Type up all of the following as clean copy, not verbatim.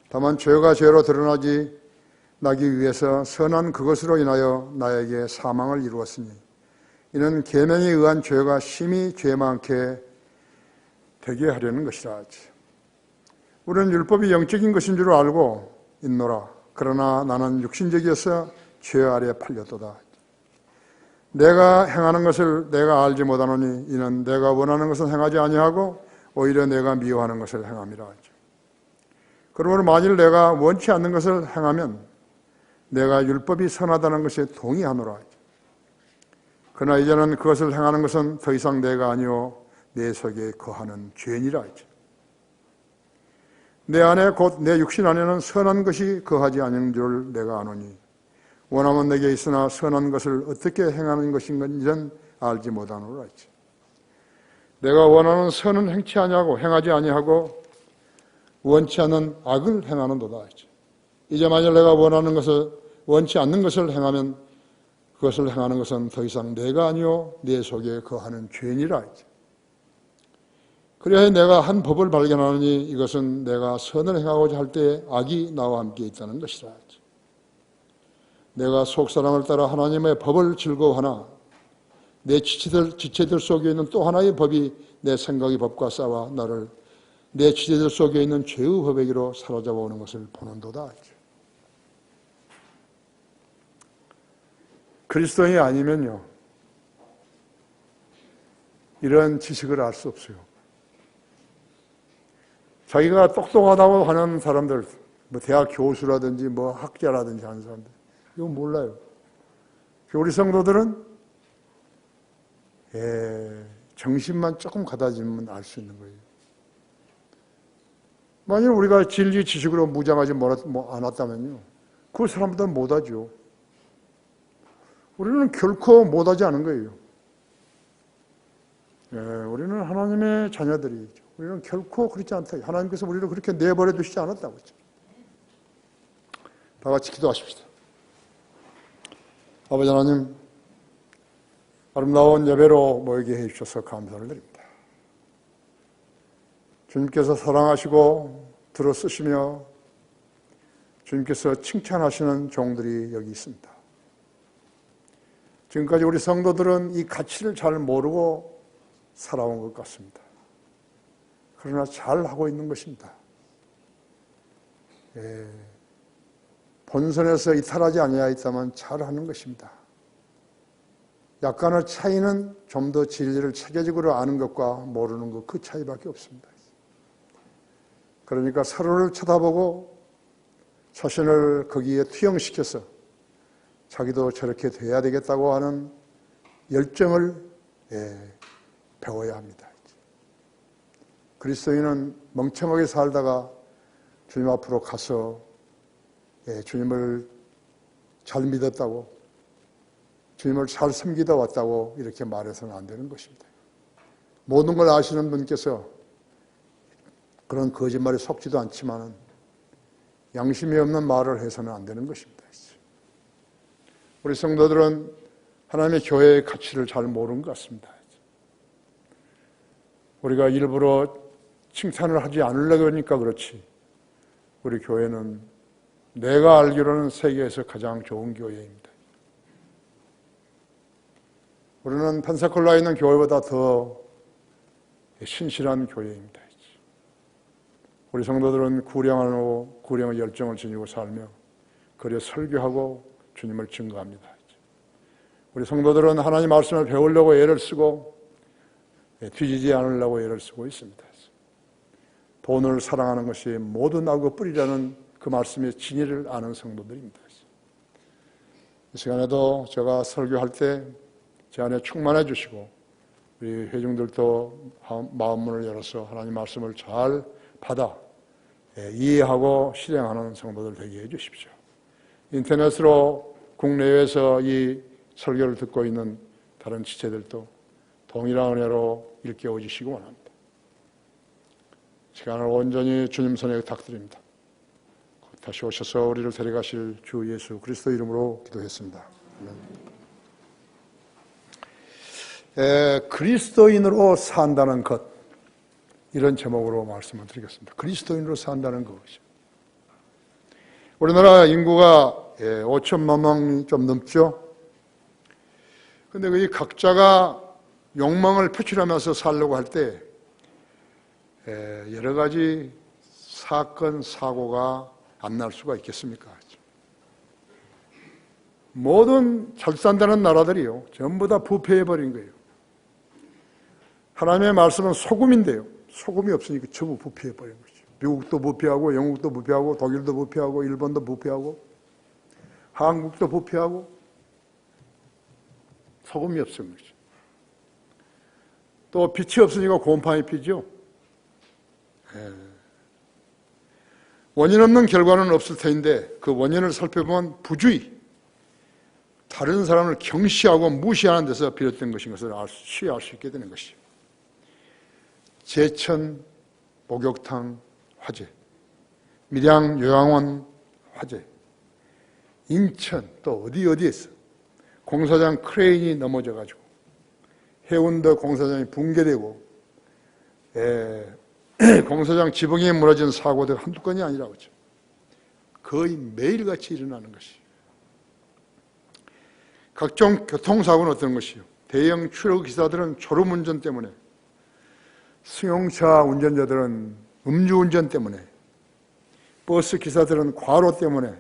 다만 죄가 죄로 드러나지 나기 위해서 선한 그것으로 인하여 나에게 사망을 이루었으니 이는 계명에 의한 죄가 심히 죄 많게 되게 하려는 것이라. 우리는 율법이 영적인 것인 줄 알고 있노라. 그러나 나는 육신적이어서 죄 아래에 팔렸도다. 내가 행하는 것을 내가 알지 못하노니 이는 내가 원하는 것을 행하지 아니하고 오히려 내가 미워하는 것을 행함이라. 그러므로 만일 내가 원치 않는 것을 행하면 내가 율법이 선하다는 것에 동의하노라. 그러나 이제는 그것을 행하는 것은 더 이상 내가 아니요 내 속에 거하는 죄니라. 내 안에 곧 내 육신 안에는 선한 것이 거하지 않은 줄 내가 아노니 원하면 내게 있으나 선한 것을 어떻게 행하는 것인지는 알지 못하노라. 내가 원하는 선은 행치 아니하고 행하지 아니하고 원치 않는 악을 행하는도다. 이제 만일 내가 원하는 것을 원치 않는 것을 행하면 그것을 행하는 것은 더 이상 내가 아니요 내 속에 거하는 죄니라. 그래야 내가 한 법을 발견하노니 이것은 내가 선을 행하고자 할 때 악이 나와 함께 있다는 것이라. 내가 속사람을 따라 하나님의 법을 즐거워하나 내 지체들 속에 있는 또 하나의 법이 내 생각의 법과 싸워 나를 내 지체들 속에 있는 죄의 법에게로 사로잡아오는 것을 보는도다. 그리스도인이 아니면요 이런 지식을 알 수 없어요. 자기가 똑똑하다고 하는 사람들, 뭐 대학 교수라든지 뭐 학자라든지 하는 사람들 이거 몰라요. 우리 성도들은 정신만 조금 가다지면 알 수 있는 거예요. 만일 우리가 진리 지식으로 무장하지 않았다면요 그 사람들은 못하죠. 우리는 결코 못하지 않은 거예요. 우리는 하나님의 자녀들이죠. 우리는 결코 그렇지 않다. 하나님께서 우리를 그렇게 내버려 두시지 않았다고. 다 같이 기도하십시다. 아버지 하나님, 아름다운 예배로 모이게 해주셔서 감사를 드립니다. 주님께서 사랑하시고 들어 쓰시며 주님께서 칭찬하시는 종들이 여기 있습니다. 지금까지 우리 성도들은 이 가치를 잘 모르고 살아온 것 같습니다. 그러나 잘하고 있는 것입니다. 본선에서 이탈하지 아니하였다면 잘하는 것입니다. 약간의 차이는 좀 더 진리를 체계적으로 아는 것과 모르는 것 그 차이밖에 없습니다. 그러니까 서로를 쳐다보고 자신을 거기에 투영시켜서 자기도 저렇게 돼야 되겠다고 하는 열정을 배워야 합니다. 그리스도인은 멍청하게 살다가 주님 앞으로 가서 주님을 잘 믿었다고 주님을 잘 섬기다 왔다고 이렇게 말해서는 안 되는 것입니다. 모든 걸 아시는 분께서 그런 거짓말에 속지도 않지만 양심이 없는 말을 해서는 안 되는 것입니다. 우리 성도들은 하나님의 교회의 가치를 잘 모르는 것 같습니다. 우리가 일부러 칭찬을 하지 않으려고 하니까 그렇지 우리 교회는 내가 알기로는 세계에서 가장 좋은 교회입니다. 우리는 펜사콜라에 있는 교회보다 더 신실한 교회입니다. 우리 성도들은 구령의 열정을 지니고 살며 그래 설교하고 주님을 증거합니다. 우리 성도들은 하나님 말씀을 배우려고 애를 쓰고 뒤지지 않으려고 애를 쓰고 있습니다. 돈을 사랑하는 것이 모든 악의 뿌리라는 그 말씀의 진리를 아는 성도들입니다. 이 시간에도 제가 설교할 때 제 안에 충만해 주시고 우리 회중들도 마음문을 열어서 하나님 말씀을 잘 받아 이해하고 실행하는 성도들 되게 해 주십시오. 인터넷으로 국내외에서 이 설교를 듣고 있는 다른 지체들도 동일한 은혜로 일깨워 주시기 원합니다. 시간을 온전히 주님 손에 탁드립니다. 다시 오셔서 우리를 데려가실 주 예수 그리스도 이름으로 기도했습니다. 그리스도인으로 산다는 것, 이런 제목으로 말씀을 드리겠습니다. 그리스도인으로 산다는 것이죠. 우리나라 인구가 5천만 명이 좀 넘죠. 근데 이 각자가 욕망을 표출하면서 살려고 할 때 여러 가지 사건, 사고가 안 날 수가 있겠습니까? 모든 잘 산다는 나라들이요, 전부 다 부패해버린 거예요. 하나님의 말씀은 소금인데요, 소금이 없으니까 전부 부패해버린 거죠. 미국도 부패하고, 영국도 부패하고, 독일도 부패하고, 일본도 부패하고, 한국도 부패하고, 소금이 없은 거죠. 또 빛이 없으니까 곰팡이 피죠. 원인 없는 결과는 없을 텐데 그 원인을 살펴보면 부주의, 다른 사람을 경시하고 무시하는 데서 비롯된 것인 것을 쉬이 알 수 있게 되는 것이죠. 제천 목욕탕 화재, 밀양 요양원 화재, 인천 또 어디에서 공사장 크레인이 넘어져가지고 해운대 공사장이 붕괴되고 공사장 지붕이 무너진 사고들 한두 건이 아니라고 하죠. 거의 매일같이 일어나는 것이. 각종 교통사고는 어떤 것이요? 대형 트럭 기사들은 졸음운전 때문에, 승용차 운전자들은 음주운전 때문에, 버스 기사들은 과로 때문에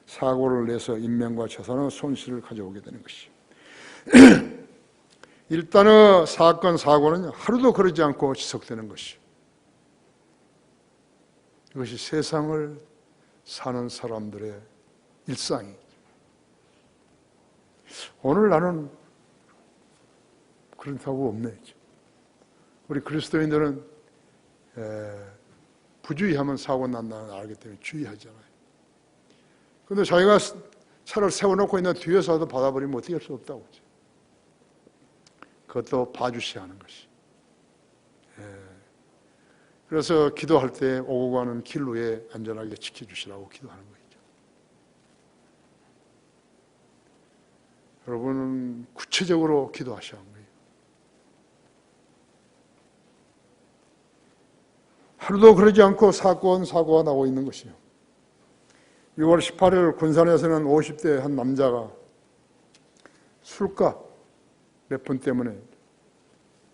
사고를 내서 인명과 재산의 손실을 가져오게 되는 것이요. 일단은 사건, 사고는 하루도 그러지 않고 지속되는 것이요. 이것이 세상을 사는 사람들의 일상이죠. 오늘 나는 그런 사고가 없네. 우리 그리스도인들은 부주의하면 사고 난다는 알기 때문에 주의하잖아요. 그런데 자기가 차를 세워놓고 있는 뒤에서도 받아버리면 어떻게 할 수 없다고 하죠. 그것도 봐주셔야 하는 것이. 그래서 기도할 때 오고 가는 길 위에 안전하게 지켜주시라고 기도하는 거죠. 여러분은 구체적으로 기도하셔야 하는 거예요. 하루도 그러지 않고 사고가 나고 있는 것이요. 6월 18일 군산에서는 50대 한 남자가 술값 몇 푼 때문에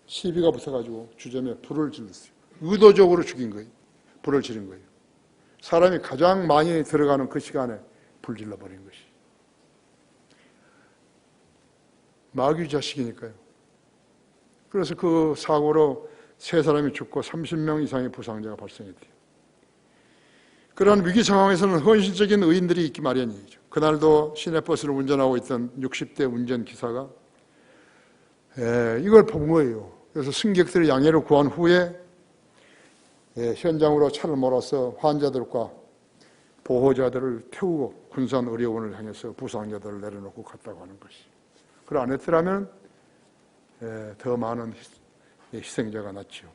시비가 붙어가지고 주점에 불을 질렀어요. 의도적으로 죽인 거예요. 불을 지른 거예요. 사람이 가장 많이 들어가는 그 시간에 불 질러버린 것이. 마귀 자식이니까요. 그래서 그 사고로 3사람이 죽고 30명 이상의 부상자가 발생했대요. 그러한 위기 상황에서는 헌신적인 의인들이 있기 마련이죠. 그날도 시내버스를 운전하고 있던 60대 운전기사가 이걸 본 거예요. 그래서 승객들의 양해를 구한 후에 현장으로 차를 몰아서 환자들과 보호자들을 태우고 군산의료원을 향해서 부상자들을 내려놓고 갔다고 하는 것이. 그걸 안 했더라면 더 많은 희생자가 났죠.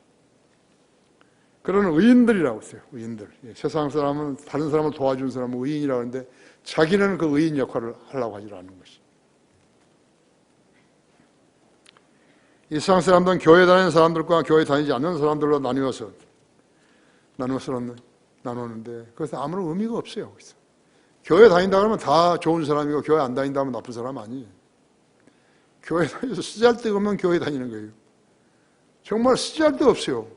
그런 의인들이라고 했어요. 의인들. 세상 사람은 다른 사람을 도와준 사람은 의인이라고 하는데 자기는 그 의인 역할을 하려고 하지 않는 것이. 이 세상 사람들은 교회 다니는 사람들과 교회 다니지 않는 사람들로 나누는데 그것은 아무런 의미가 없어요. 그래서 교회 다닌다 그러면 다 좋은 사람이고 교회 안 다닌다 하면 나쁜 사람 아니에요. 교회 다니면서 쓰잘데가 없는 교회 다니는 거예요. 정말 쓰잘데 없어요.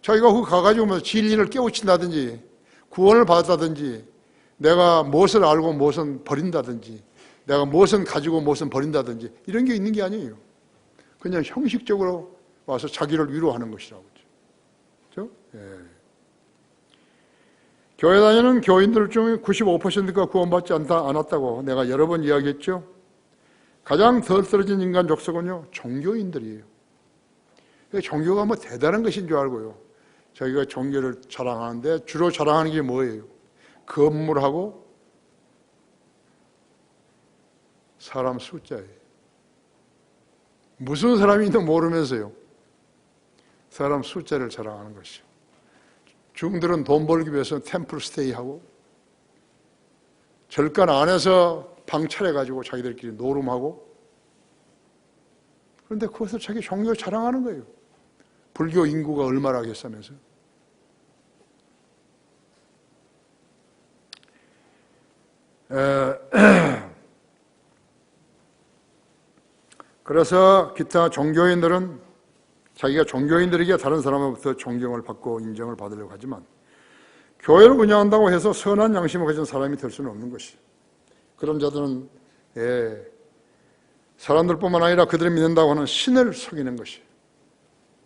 자기가 거기 가가지고 뭐 진리를 깨우친다든지 구원을 받았다든지 내가 무엇을 알고 무엇은 버린다든지 내가 무엇은 가지고 무엇은 버린다든지 이런 게 있는 게 아니에요. 그냥 형식적으로 와서 자기를 위로하는 것이라고. 그렇죠? 교회 다니는 교인들 중에 95%가 구원받지 않았다고 내가 여러 번 이야기했죠. 가장 덜 떨어진 인간 족속은요, 종교인들이에요. 종교가 뭐 대단한 것인 줄 알고요. 저희가 종교를 자랑하는데 주로 자랑하는 게 뭐예요? 건물하고 사람 숫자예요. 무슨 사람인지 모르면서요. 사람 숫자를 자랑하는 것이요. 중들은 돈 벌기 위해서 템플 스테이하고 절간 안에서 방 차려가지고 자기들끼리 노름하고 그런데 그것을 자기 종교 자랑하는 거예요. 불교 인구가 얼마라겠으면서. 그래서 기타 종교인들은 자기가 종교인들에게 다른 사람으로부터 존경을 받고 인정을 받으려고 하지만 교회를 운영한다고 해서 선한 양심을 가진 사람이 될 수는 없는 것이. 그런 자들은 사람들뿐만 아니라 그들이 믿는다고 하는 신을 속이는 것이.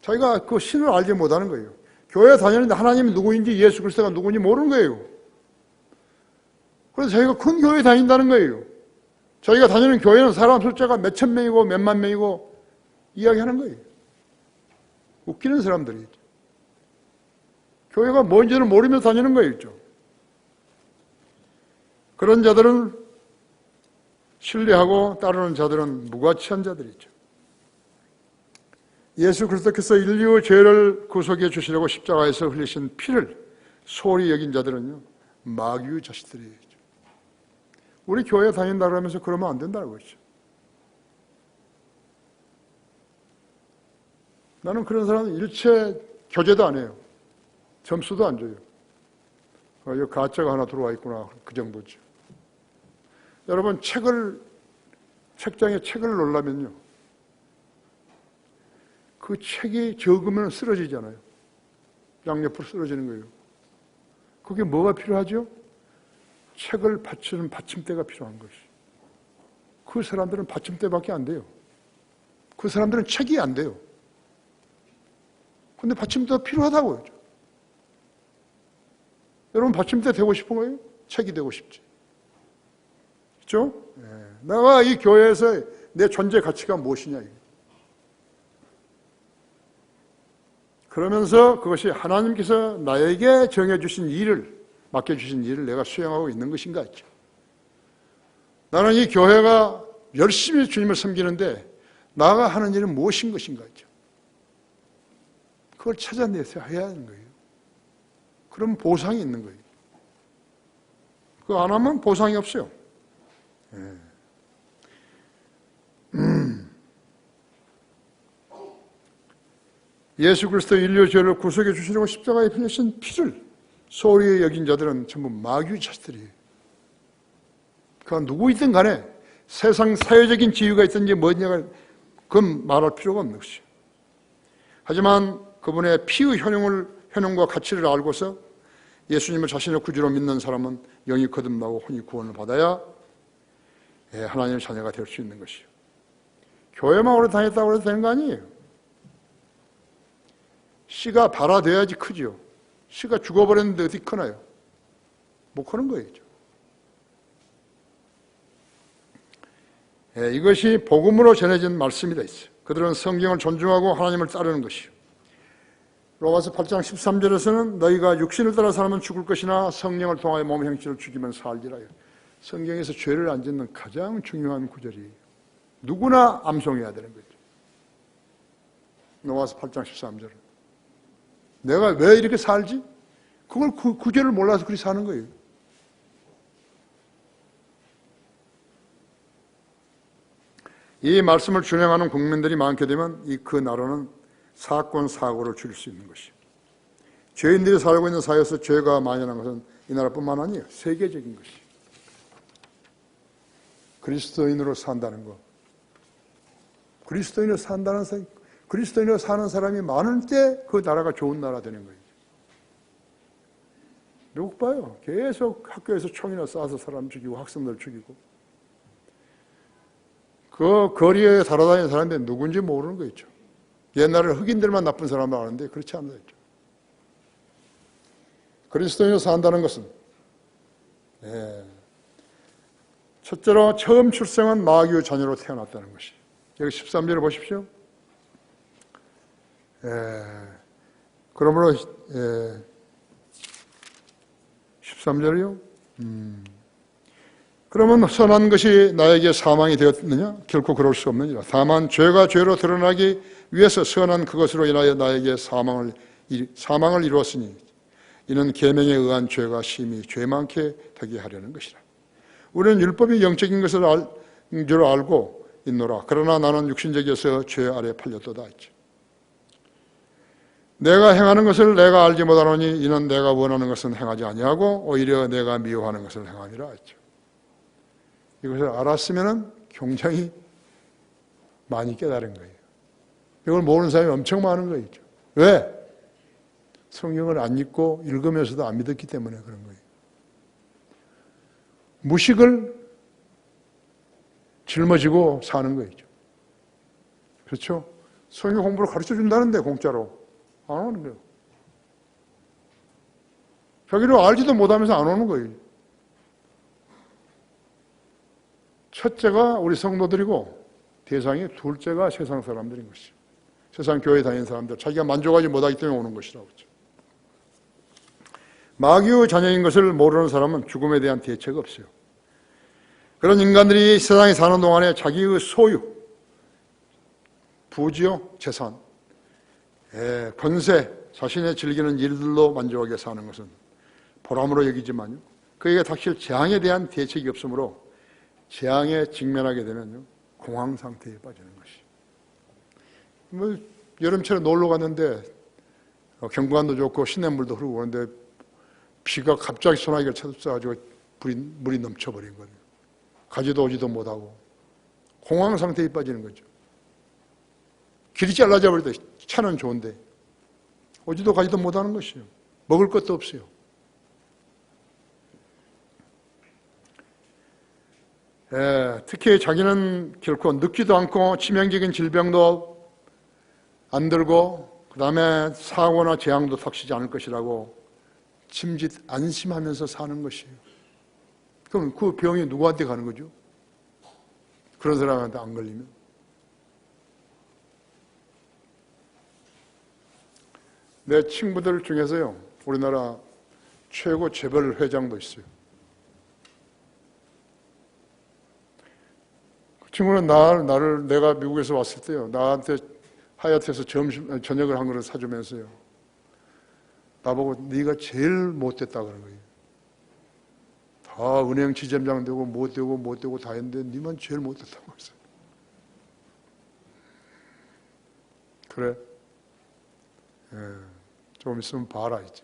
자기가 그 신을 알지 못하는 거예요. 교회에 다니는데 하나님이 누구인지 예수 그리스도가 누구인지 모르는 거예요. 그래서 자기가 큰 교회에 다닌다는 거예요. 자기가 다니는 교회는 사람 숫자가 몇천 명이고 몇만 명이고 이야기하는 거예요. 웃기는 사람들이죠. 교회가 뭔지를 모르면서 다니는 거였죠. 그런 자들은 신뢰하고 따르는 자들은 무가치한 자들이죠. 예수 그리스도께서 인류의 죄를 구속해 주시려고 십자가에서 흘리신 피를 소홀히 여긴 자들은요, 마귀의 자식들이에요. 우리 교회에 다닌다 그러면서 그러면 안 된다는 거죠. 나는 그런 사람은 일체 교제도 안 해요. 점수도 안 줘요. 여기 가짜가 하나 들어와 있구나, 그 정도죠. 여러분, 책장에 책을 놓으려면요, 그 책이 적으면 쓰러지잖아요. 양옆으로 쓰러지는 거예요. 그게 뭐가 필요하죠? 책을 받치는 받침대가 필요한 것이. 그 사람들은 받침대밖에 안 돼요. 그 사람들은 책이 안 돼요. 근데 받침대가 필요하다고요. 여러분, 받침대 되고 싶은 거예요? 책이 되고 싶지. 그렇죠? 내가 이 교회에서 내 존재 가치가 무엇이냐. 그러면서 그것이 하나님께서 나에게 정해주신 일을, 맡겨주신 일을 내가 수행하고 있는 것인가 했죠. 나는 이 교회가 열심히 주님을 섬기는데 나가 하는 일은 무엇인 것인가 했죠. 그걸 찾아내서 해야 하는 거예요. 그럼 보상이 있는 거예요. 그거 안 하면 보상이 없어요. 예수 그리스도 인류 죄를 구속해 주시려고 십자가에 흘리신 피를 소홀히 여긴 자들은 전부 마귀의 자식들이에요. 그가 누구이든 간에 세상 사회적인 지위가 있든지 뭐냐가 그건 말할 필요가 없는 것이죠. 하지만 그분의 피의 효능과 가치를 알고서 예수님을 자신의 구주로 믿는 사람은 영이 거듭나고 혼이 구원을 받아야 하나님의 자녀가 될 수 있는 것이요. 교회만 오래 다녔다고 해도 되는 거 아니에요. 씨가 발화돼야지 크죠. 씨가 죽어버렸는데 어디 크나요? 못 크는 거예요. 이것이 복음으로 전해진 말씀이다 있어요. 그들은 성경을 존중하고 하나님을 따르는 것이요. 로마서 8장 13절에서는 너희가 육신을 따라 살면 죽을 것이나 성령을 통하여 몸의 형체를 죽이면 살리라. 성경에서 죄를 안 짓는 가장 중요한 구절이에요. 누구나 암송해야 되는 거죠. 로마서 8장 13절은. 내가 왜 이렇게 살지? 그걸 구절을 몰라서 그렇게 사는 거예요. 이 말씀을 준행하는 국민들이 많게 되면 그 나라는 사건, 사고를 줄일 수 있는 것이요. 죄인들이 살고 있는 사회에서 죄가 만연한 것은 이 나라뿐만 아니에요. 세계적인 것이요. 그리스도인으로 산다는 것. 그리스도인으로 산다는 사람, 그리스도인으로 사는 사람이 많을 때 그 나라가 좋은 나라 되는 거예요. 미국 봐요. 계속 학교에서 총이나 쏴서 사람 죽이고 학생들 죽이고. 그 거리에 살아다니는 사람들이 누군지 모르는 거 있죠. 옛날에 흑인들만 나쁜 사람을 아는데 그렇지 않나 했죠. 그리스도인으로 산다는 것은 첫째로 처음 출생한 마귀의 자녀로 태어났다는 것이. 여기 13절을 보십시오. 그러므로 13절이요. 그러면 선한 것이 나에게 사망이 되었느냐? 결코 그럴 수 없느니라. 다만 죄가 죄로 드러나기 위해서 선한 그것으로 인하여 나에게 사망을 이루었으니 이는 계명에 의한 죄가 심히 죄 많게 되게 하려는 것이라. 우리는 율법이 영적인 것을 줄 알고 있노라. 그러나 나는 육신적이어서 죄 아래 팔렸도다 했죠. 내가 행하는 것을 내가 알지 못하노니 이는 내가 원하는 것은 행하지 아니하고 오히려 내가 미워하는 것을 행함이라 했죠. 이것을 알았으면 굉장히 많이 깨달은 거예요. 이걸 모르는 사람이 엄청 많은 거예요. 왜? 성경을 안 읽고 읽으면서도 안 믿었기 때문에 그런 거예요. 무식을 짊어지고 사는 거예요. 그렇죠? 성경 공부를 가르쳐 준다는데 공짜로 안 오는 거예요. 자기를 알지도 못하면서 안 오는 거예요. 첫째가 우리 성도들이고 대상이 둘째가 세상 사람들인 것이죠. 세상 교회 다니는 사람들, 자기가 만족하지 못하기 때문에 오는 것이라고 했죠. 마귀의 자녀인 것을 모르는 사람은 죽음에 대한 대책이 없어요. 그런 인간들이 세상에 사는 동안에 자기의 소유, 부지요, 재산, 권세, 자신의 즐기는 일들로 만족하게 사는 것은 보람으로 여기지만요, 그에게 닥칠 재앙에 대한 대책이 없으므로 재앙에 직면하게 되면요, 공황 상태에 빠지는 것이. 뭐 여름철에 놀러 갔는데 경관도 좋고 시냇물도 흐르고 그런데 비가 갑자기 소나기가 쳐서 물이 넘쳐버린 거예요. 가지도 오지도 못하고 공황 상태에 빠지는 거죠. 길이 잘라져 버릴 때 차는 좋은데 오지도 가지도 못하는 것이에요. 먹을 것도 없어요. 특히 자기는 결코 늙지도 않고 치명적인 질병도 안 들고 그 다음에 사고나 재앙도 닥치지 않을 것이라고 짐짓 안심하면서 사는 것이에요. 그럼 그 병이 누구한테 가는 거죠? 그런 사람한테 안 걸리면. 내 친구들 중에서요, 우리나라 최고 재벌 회장도 있어요. 그 친구는 나를 내가 미국에서 왔을 때요, 나한테 하얏트에서 저녁을 한 그릇 사주면서요, 나보고 네가 제일 못됐다 그런 거예요. 다 은행 지점장 되고 못 되고 다 했는데 네만 제일 못됐다고 했어요. 그래? 좀 있으면 봐라 이제.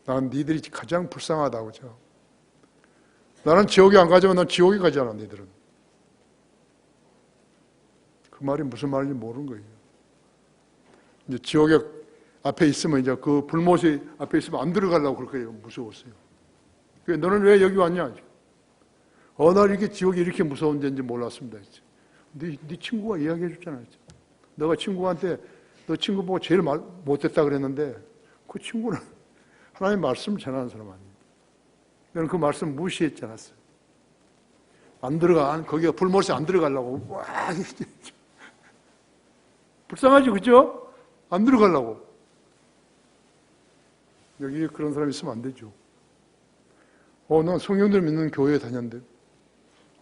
난 니들이 가장 불쌍하다고 죠. 나는 지옥에 안 가지만 난 지옥에 가잖아. 니들은. 그 말이 무슨 말인지 모르는 거예요. 이제 지옥에 앞에 있으면 이제 그 불못이 앞에 있으면 안 들어가려고 그럴 거예요. 무서웠어요. 너는 왜 여기 왔냐? 어느 날 이렇게 지옥이 이렇게 무서운 데인지 몰랐습니다. 네 친구가 이야기해 줬잖아. 너가 친구한테 너 친구 보고 제일 못됐다 그랬는데 그 친구는 하나님의 말씀을 전하는 사람 아니에요. 너는 그 말씀 무시했지 않았어요. 안 들어가, 거기가 불못에 안 들어가려고 와, 불쌍하지, 그죠? 안 들어가려고. 여기 그런 사람이 있으면 안 되죠. 난 성령들 믿는 교회에 다녔는데.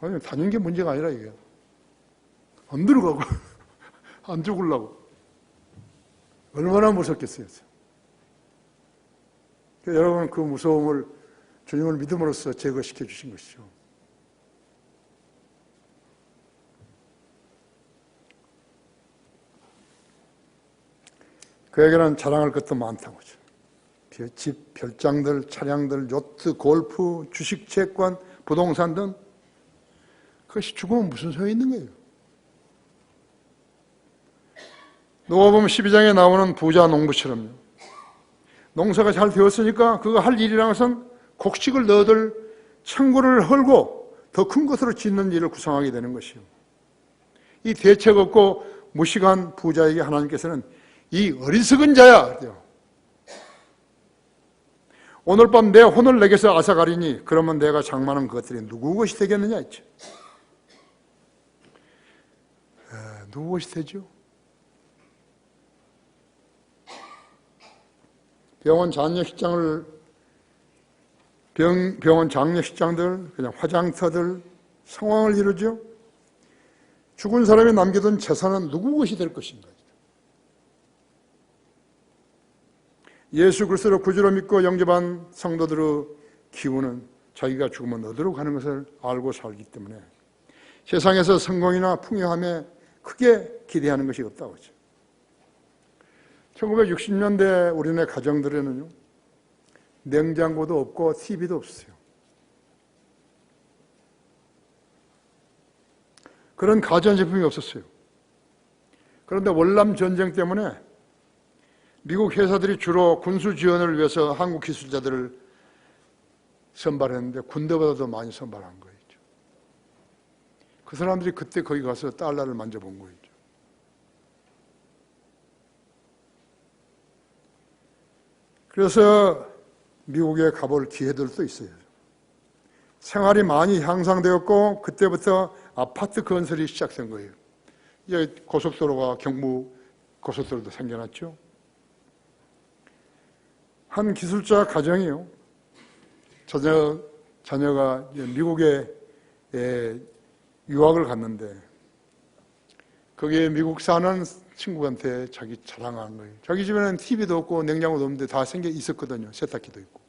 아니, 다닌 게 문제가 아니라 이게. 안 들어가고, 안 죽으려고. 얼마나 무섭겠어요. 그러니까 여러분, 그 무서움을 주님을 믿음으로써 제거시켜 주신 것이죠. 그에게는 자랑할 것도 많다고 하죠. 집, 별장들, 차량들, 요트, 골프, 주식, 채권, 부동산 등 그것이 죽으면 무슨 소용이 있는 거예요? 누가복음 12장에 나오는 부자 농부처럼요. 농사가 잘 되었으니까 그거 할 일이라는 것은 곡식을 넣어둘 창고를 헐고 더 큰 것으로 짓는 일을 구상하게 되는 것이요. 이 대책 없고 무식한 부자에게 하나님께서는 이 어리석은 자야! 오늘 밤 내 혼을 내게서 앗아가리니 그러면 내가 장만한 것들이 누구 것이 되겠느냐 했죠. 누구 것이 되죠? 병원 장례식장들, 그냥 화장터들, 성황을 이루죠. 죽은 사람이 남겨둔 재산은 누구 것이 될 것인가? 예수 그리스도를 구주로 믿고 영접한 성도들의 기운은 자기가 죽으면 어디로 가는 것을 알고 살기 때문에 세상에서 성공이나 풍요함에 크게 기대하는 것이 없다고 하죠. 1960년대 우리네 가정들에는요, 냉장고도 없고 TV도 없어요. 그런 가전제품이 없었어요. 그런데 월남 전쟁 때문에 미국 회사들이 주로 군수 지원을 위해서 한국 기술자들을 선발했는데 군대보다도 많이 선발한 거예요. 그 사람들이 그때 거기 가서 달러를 만져본 거예요. 그래서 미국에 가볼 기회들도 있어요. 생활이 많이 향상되었고 그때부터 아파트 건설이 시작된 거예요. 이제 고속도로가 경부 고속도로도 생겨났죠. 한 기술자 가정이요. 자녀가 미국에 유학을 갔는데 거기에 미국 사는 친구한테 자기 자랑하는 거예요. 자기 집에는 TV도 없고 냉장고도 없는데 다 생겨 있었거든요. 세탁기도 있고.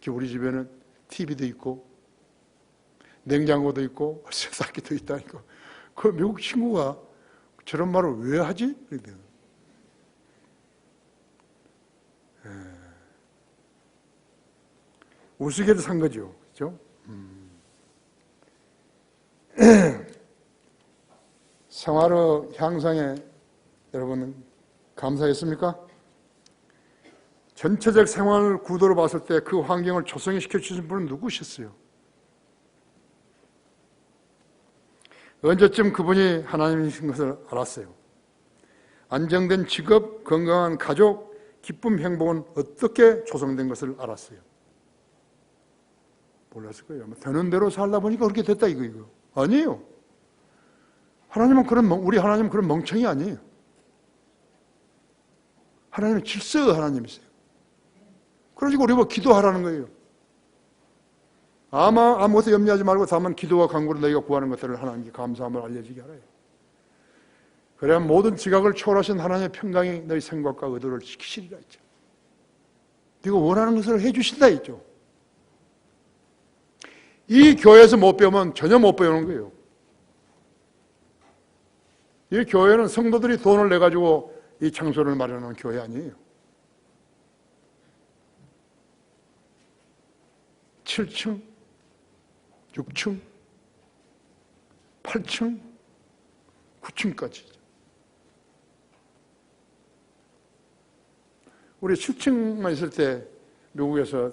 우리 집에는 TV도 있고 냉장고도 있고 세탁기도 있다니까. 그 미국 친구가 저런 말을 왜 하지? 우스개를 산 거죠. 그렇죠? 생활의 향상에 여러분 감사했습니까? 전체적 생활 구도로 봤을 때 그 환경을 조성시켜 주신 분은 누구셨어요? 언제쯤 그분이 하나님이신 것을 알았어요? 안정된 직업, 건강한 가족, 기쁨, 행복은 어떻게 조성된 것을 알았어요? 몰랐을 거예요. 되는 대로 살다 보니까 그렇게 됐다 이거. 아니에요. 우리 하나님은 그런 멍청이 아니에요. 하나님은 질서의 하나님이세요. 그러니까 우리 기도하라는 거예요. 아무것도 염려하지 말고 다만 기도와 간구로 너희가 구하는 것들을 하나님께 감사함을 알려지게 하라요. 그래야 모든 지각을 초월하신 하나님의 평강이 너희 생각과 의도를 지키시리라 했죠. 네가 원하는 것을 해주신다 했죠. 이 교회에서 못 배우면 전혀 못 배우는 거예요. 이 교회는 성도들이 돈을 내가지고 이 장소를 마련하는 교회 아니에요. 7층, 6층, 8층, 9층까지. 우리 7층만 있을 때 미국에서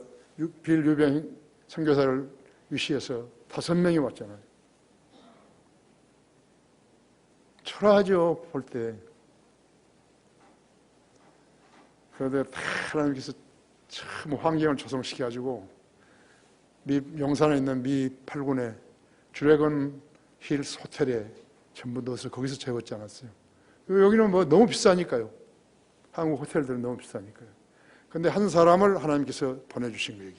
빌 유병 선교사를 위시해서 5명이 왔잖아요. 초라하죠, 볼 때. 그런데 다 하나님께서 참 환경을 조성시켜가지고 용산에 있는 미 8군의 드래곤 힐스 호텔에 전부 넣어서 거기서 재웠지 않았어요. 여기는 너무 비싸니까요. 한국 호텔들은 너무 비싸니까요. 근데 한 사람을 하나님께서 보내주신 거예요.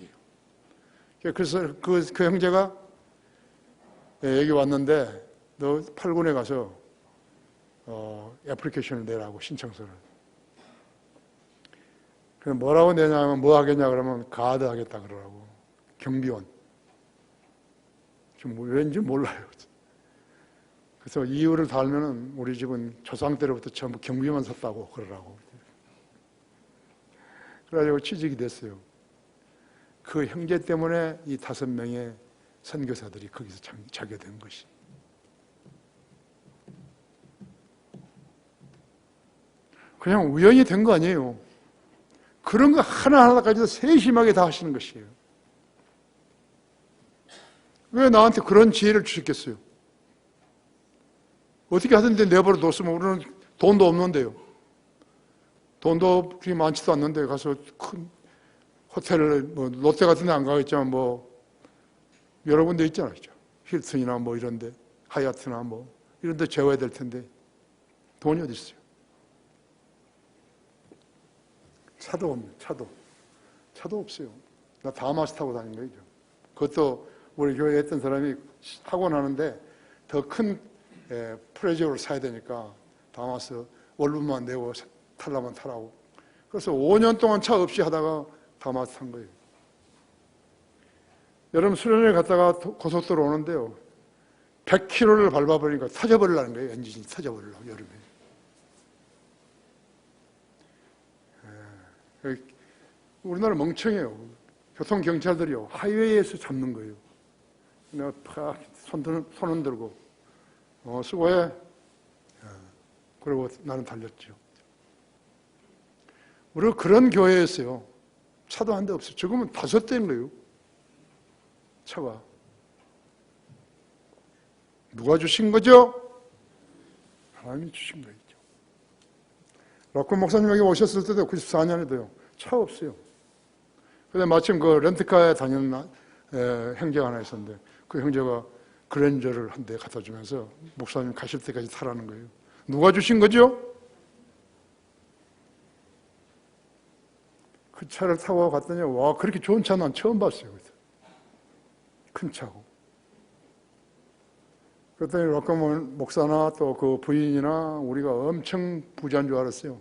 그래서 그 형제가 여기 왔는데 너 8군에 가서 애플리케이션을 내라고 신청서를. 그럼 뭐라고 내냐면 뭐 하겠냐 그러면 가드 하겠다 그러라고. 경비원. 좀 왠지 몰라요. 그래서 이유를 달면은 우리 집은 조상 때로부터 전부 경비만 섰다고 그러라고. 그래가지고 취직이 됐어요. 그 형제 때문에 이 5명의 선교사들이 거기서 자겨된 것이. 그냥 우연히 된 거 아니에요. 그런 거 하나하나까지도 세심하게 다 하시는 것이에요. 왜 나한테 그런 지혜를 주셨겠어요? 어떻게 하던데 내버려 뒀으면 우리는 돈도 없는데요. 돈도 그렇게 많지도 않는데 가서 큰 호텔을 롯데 같은 데 안 가겠지만 여러 군데 있잖아요. 힐튼이나 이런데 하얏트나 이런 데 재워야 될 텐데 돈이 어디 있어요? 차도 없네. 차도 없어요. 나 다마스 타고 다닌 거죠. 그것도 우리 교회에 있던 사람이 타고 나는데 더 큰 프레저를 사야 되니까 다마스 월급만 내고 타려면 타라고. 그래서 5년 동안 차 없이 하다가 다마스 탄 거예요. 여러분 수련회 갔다가 고속도로 오는데요. 100km를 밟아버리니까 터져버리려는 거예요. 엔진이 터져버리려고 여름에. 우리나라 멍청해요. 교통경찰들이요. 하이웨이에서 잡는 거예요. 내가 팍 손 흔들고 수고해. 그리고 나는 달렸죠. 우리가 그런 교회였어요. 차도 한 대 없어요. 지금은 5대인 거예요. 차가. 누가 주신 거죠? 하나님이 주신 거죠. 락군 목사님 여기 오셨을 때도 94년에도요. 차 없어요. 근데 마침 그 렌트카에 다니는 형제가 하나 있었는데 그 형제가 그랜저를 한 대 갖다 주면서 목사님 가실 때까지 타라는 거예요. 누가 주신 거죠? 그 차를 타고 갔더니 와 그렇게 좋은 차 난 처음 봤어요. 큰 차고. 그랬더니 락군 목사나 또 그 부인이나 우리가 엄청 부자인 줄 알았어요.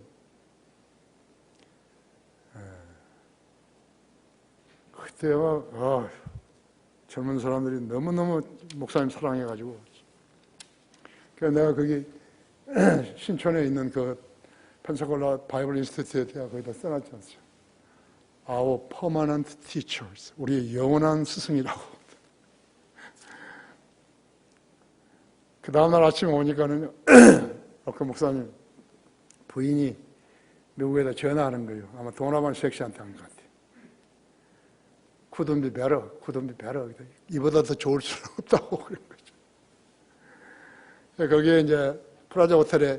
그때가 젊은 사람들이 너무너무 목사님 사랑해가지고 그래서 내가 거기 신촌에 있는 그 펜사콜라 바이블 인스티튜트에 거기다 써놨지 않습니까? Our permanent teachers, 우리의 영원한 스승이라고. 그 다음날 아침에 오니까는 그 목사님 부인이 미국에다 전화하는 거예요. 아마 도나반 섹시한테 한 것 같아요. Couldn't be better. 이보다 더 좋을 수는 없다고 그런 거죠. 거기에 이제 프라자 호텔에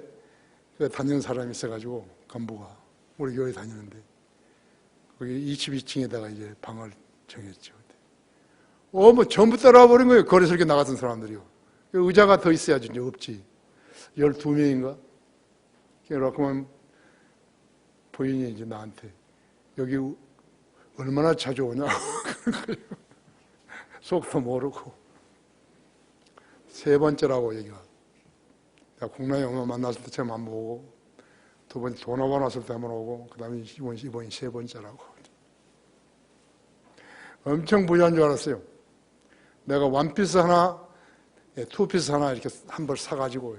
다니는 사람이 있어가지고 간부가 우리 교회 다니는데 거기 22층에다가 이제 방을 정했죠. 뭐 전부 따라와 버린 거예요. 거리에서 이렇게 나갔던 사람들이요. 의자가 더 있어야지 이제 없지. 12명인가? 그러면 부인이 이제 나한테 여기 얼마나 자주 오냐 그런 거예요. 속도 모르고 3번째라고 얘기가. 내가 국내 영어 만났을 때 처음 안 보고 2번째 도나반 왔을 때 한번 오고 그 다음에 이번이 3번째라고. 엄청 부자인 줄 알았어요. 내가 원피스 하나, 투피스 하나 이렇게 한 벌 사가지고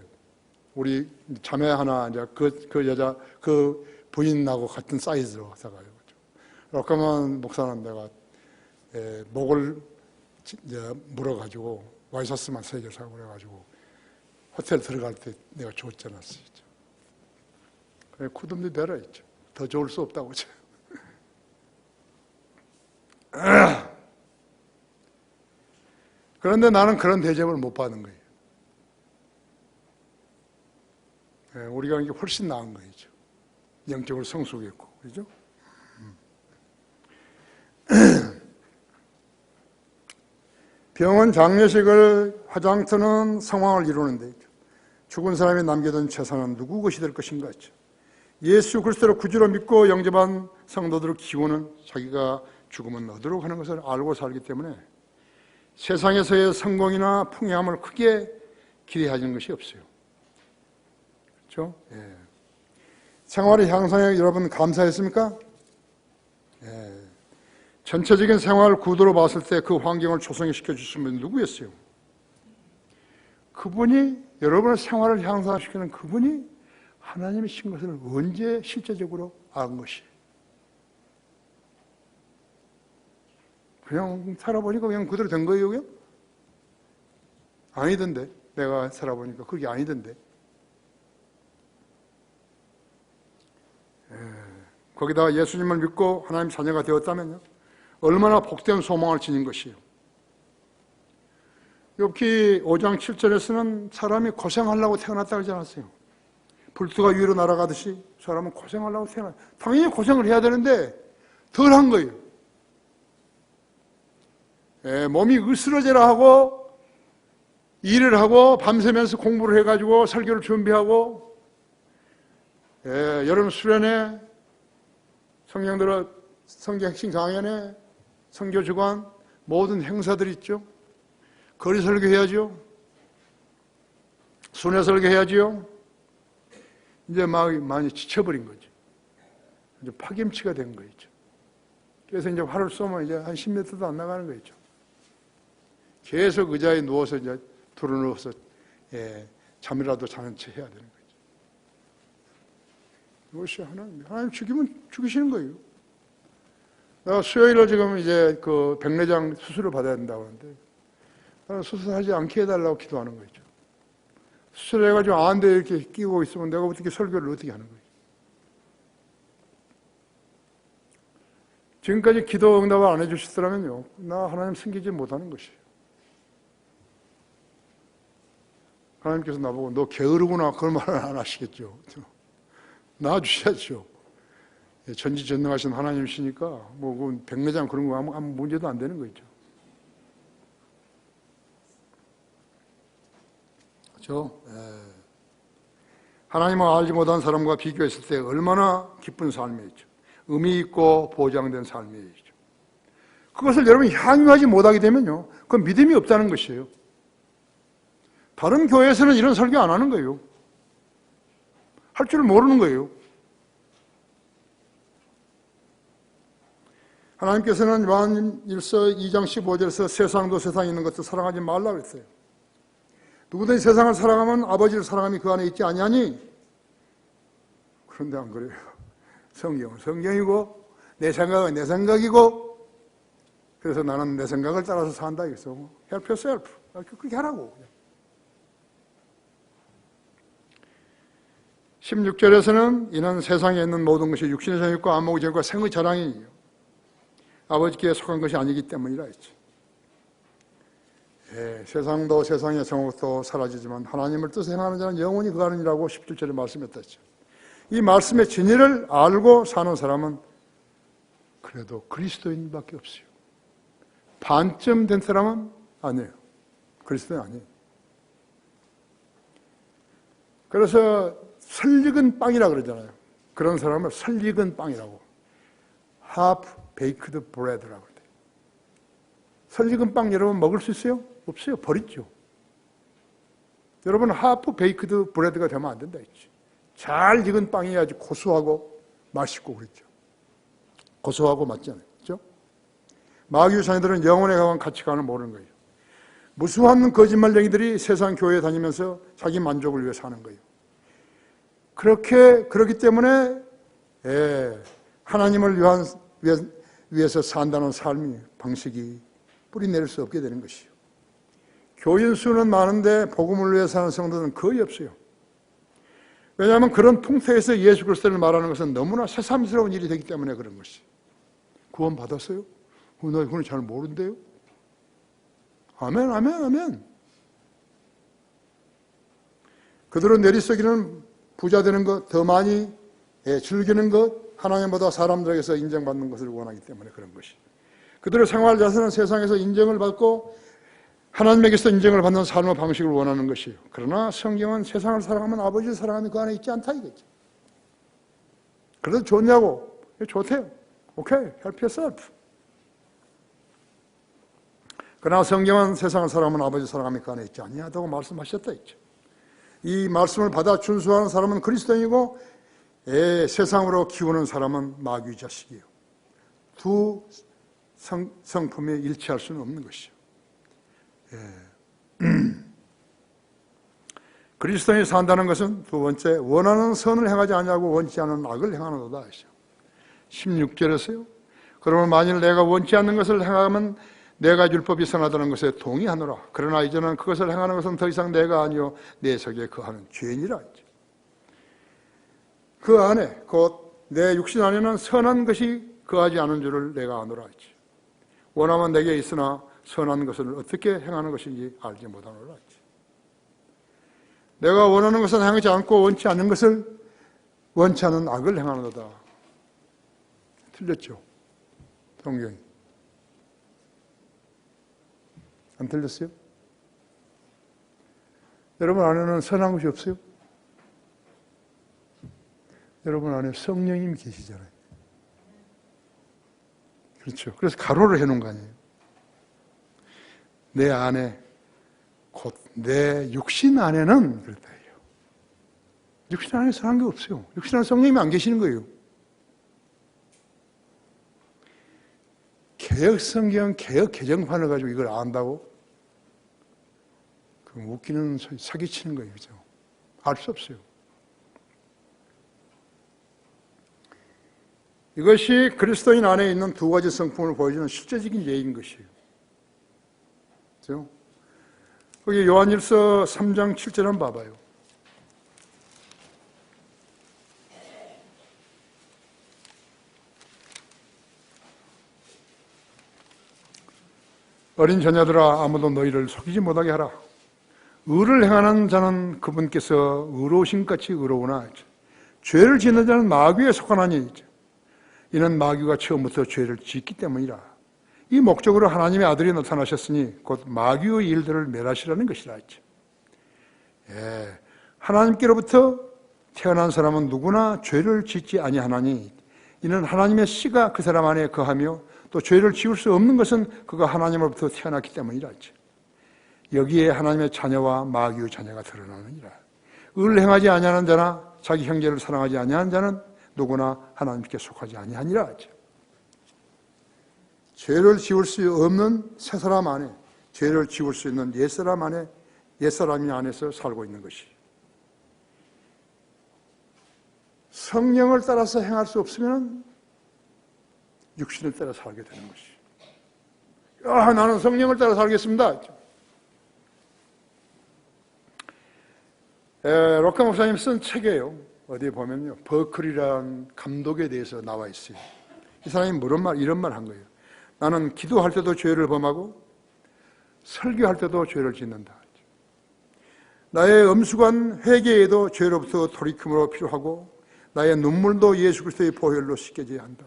우리 자매 하나 이제 그 여자 그 부인하고 같은 사이즈로 사가지고. 그러면 목사는 내가 목을 이제 물어가지고 와이셔츠만 3개 사고 그래가지고 호텔 들어갈 때 내가 줬잖아. 그래 couldn't be better 했죠. 더 좋을 수 없다고 했죠. 그런데 나는 그런 대접을 못 받는 거예요. 우리가 이게 훨씬 나은 거죠. 영적으로 성숙했고, 그죠? 병원 장례식을 화장터는 성황을 이루는데 죽은 사람이 남겨둔 재산은 누구 것이 될 것인가 했죠. 예수 그리스도를 구주로 믿고 영접한 성도들을 기원은 자기가 죽으면 어디로 가는 것을 알고 살기 때문에 세상에서의 성공이나 풍요함을 크게 기대하는 것이 없어요. 그렇죠? 예. 생활의 향상에 여러분 감사했습니까? 예. 전체적인 생활 구도로 봤을 때 그 환경을 조성시켜 주신 분이 누구였어요? 그분이 여러분의 생활을 향상시키는 그분이 하나님이신 것을 언제 실제적으로 안 것이? 그냥 살아보니까 그냥 그대로 된 거예요, 그냥? 아니던데. 내가 살아보니까 그게 아니던데. 거기다가 예수님을 믿고 하나님 자녀가 되었다면요. 얼마나 복된 소망을 지닌 것이에요. 욥기 5장 7절에서는 사람이 고생하려고 태어났다고 하지 않았어요. 불투가 위로 날아가듯이 사람은 고생하려고 태어났어요. 당연히 고생을 해야 되는데 덜 한 거예요. 몸이 으스러져라 하고 일을 하고 밤새면서 공부를 해가지고 설교를 준비하고 여름 수련회 성경들은 성경 핵심 강연회 선교 주간 모든 행사들이 있죠. 거리 설교해야죠. 순회 설교해야죠. 이제 막 많이 지쳐버린 거죠. 이제 파김치가 된 거죠. 그래서 이제 활을 쏘면 이제 한 10m도 안 나가는 거죠. 계속 의자에 누워서 이제 두루누워서 잠이라도 자는 체 해야 되는 거죠. 이것이 하나님 죽이시는 거예요. 내가 수요일에 지금 이제 그 백내장 수술을 받아야 된다고 하는데 나는 수술하지 않게 해달라고 기도하는 거죠. 수술해가지고 안대 이렇게 끼고 있으면 내가 어떻게 설교를 어떻게 하는 거예요? 지금까지 기도 응답을 안 해주시더라면요, 나 하나님 섬기지 못하는 것이에요. 하나님께서 나보고 너 게으르구나 그런 말을 안 하시겠죠. 낳아주셔야죠. 전지전능하신 하나님이시니까 뭐 백내장 그런 거 아무 문제도 안 되는 거죠. 그렇죠? 하나님을 알지 못한 사람과 비교했을 때 얼마나 기쁜 삶이죠. 의미 있고 보장된 삶이죠. 그것을 여러분이 향유하지 못하게 되면요, 그건 믿음이 없다는 것이에요. 다른 교회에서는 이런 설교 안 하는 거예요. 할 줄 모르는 거예요. 하나님께서는 요한 1서 2장 15절에서 세상도 세상에 있는 것도 사랑하지 말라고 했어요. 누구든지 세상을 사랑하면 아버지를 사랑함이 그 안에 있지 아니하니? 그런데 안 그래요. 성경은 성경이고 내 생각은 내 생각이고, 그래서 나는 내 생각을 따라서 산다 이랬어. Help yourself. 그렇게 하라고. 16절에서는 이는 세상에 있는 모든 것이 육신의 정욕과 안목의 정욕과 생의 자랑이에요. 아버지께 속한 것이 아니기 때문이라 했지. 세상도 세상의 정욕도 사라지지만 하나님을 뜻에 행하는 자는 영원히 그하느니라고 17절에 말씀했었죠. 이 말씀의 진리를 알고 사는 사람은 그래도 그리스도인밖에 없어요. 반쯤 된 사람은 아니에요. 그리스도인 아니에요. 그래서 설익은 빵이라 그러잖아요. 그런 사람을 설익은 빵이라고, half baked bread라고 그래요. 설익은 빵 여러분 먹을 수 있어요? 없어요. 버리죠. 여러분 half baked bread가 되면 안 된다 했지. 잘 익은 빵이 아주 고소하고 맛있고 그랬죠. 고소하고 맞잖아요. 그렇죠? 마귀의 자녀들은 영혼에 관한 가치관을 모르는 거예요. 무수한 거짓말쟁이들이 세상 교회에 다니면서 자기 만족을 위해 사는 거예요. 그렇기 때문에 하나님을 위해서 산다는 삶이 방식이 뿌리 내릴 수 없게 되는 것이요. 교인 수는 많은데 복음을 위해 사는 성도는 거의 없어요. 왜냐하면 그런 풍토에서 예수 그리스도를 말하는 것은 너무나 새삼스러운 일이 되기 때문에 그런 것이. 구원 받았어요? 나 이거는 잘 모르는데요. 아멘, 아멘, 아멘. 그들은 내리쓰기는 부자 되는 것, 더 많이 즐기는 것, 하나님보다 사람들에게서 인정받는 것을 원하기 때문에 그런 것이. 그들의 생활 자세는 세상에서 인정을 받고 하나님에게서 인정을 받는 삶의 방식을 원하는 것이에요. 그러나 성경은 세상을 사랑하면 아버지를 사랑하면 그 안에 있지 않다 이거죠. 그래도 좋냐고? 좋대요. 오케이, help yourself. 그러나 성경은 세상을 사랑하면 아버지를 사랑하면 그 안에 있지 아니하다고 말씀하셨다 했죠. 이 말씀을 받아 준수하는 사람은 그리스도인이고 세상으로 기우는 사람은 마귀 자식이에요. 두 성품이 일치할 수는 없는 것이죠. 그리스도인이 산다는 것은 두 번째, 원하는 선을 행하지 아니하고 원치 않은 악을 행하는도다 하시죠. 16절에서요. 그러면 만일 내가 원치 않는 것을 행하면 내가 율법이 선하다는 것에 동의하노라. 그러나 이제는 그것을 행하는 것은 더 이상 내가 아니요 내 속에 거하는 죄인이라 했죠. 그 안에 곧 내 육신 안에는 선한 것이 거하지 않은 줄을 내가 아노라 했죠. 원하면 내게 있으나 선한 것을 어떻게 행하는 것인지 알지 못하노라 했죠. 내가 원하는 것은 행하지 않고 원치 않는 것을 원치 않은 악을 행하는도다. 틀렸죠? 성경이. 안 틀렸어요? 여러분 안에는 선한 것이 없어요? 여러분 안에 성령님이 계시잖아요. 그렇죠. 그래서 가로를 해놓은 거 아니에요. 내 안에 곧 내 육신 안에는 그렇다 해요. 육신 안에 선한 게 없어요. 육신 안에 성령님이 안 계시는 거예요. 개역 성경, 개역 개정판을 가지고 이걸 안다고? 그럼 웃기는 소리, 사기치는 거예요. 그죠? 알 수 없어요. 이것이 그리스도인 안에 있는 두 가지 성품을 보여주는 실제적인 예인 것이에요. 그죠? 거기 요한일서 3장 7절 한번 봐봐요. 어린 자녀들아, 아무도 너희를 속이지 못하게 하라. 의를 행하는 자는 그분께서 의로우신 같이 의로우나 죄를 짓는 자는 마귀에 속하나니 이는 마귀가 처음부터 죄를 짓기 때문이라. 이 목적으로 하나님의 아들이 나타나셨으니 곧 마귀의 일들을 멸하시라는 것이라 했죠. 하나님께로부터 태어난 사람은 누구나 죄를 짓지 아니하나니 이는 하나님의 씨가 그 사람 안에 거하며 또 죄를 지을 수 없는 것은 그가 하나님으로부터 태어났기 때문이라 했죠. 여기에 하나님의 자녀와 마귀의 자녀가 드러나느니라. 의를 행하지 아니하는 자나 자기 형제를 사랑하지 아니하는 자는 누구나 하나님께 속하지 아니하니라 하죠. 죄를 지을 수 없는 새 사람 안에, 죄를 지을 수 있는 옛사람 안에, 옛사람이 안에서 살고 있는 것이, 성령을 따라서 행할 수 없으면 육신을 따라 살게 되는 것이. 나는 성령을 따라 살겠습니다. 록카 목사님 쓴 책이에요. 어디에 보면요, 버클이라는 감독에 대해서 나와 있어요. 이 사람이 이런 말 한 거예요. 나는 기도할 때도 죄를 범하고 설교할 때도 죄를 짓는다. 나의 엄숙한 회개에도 죄로부터 돌이킴으로 필요하고 나의 눈물도 예수 그리스도의 보혈로 씻겨져야 한다.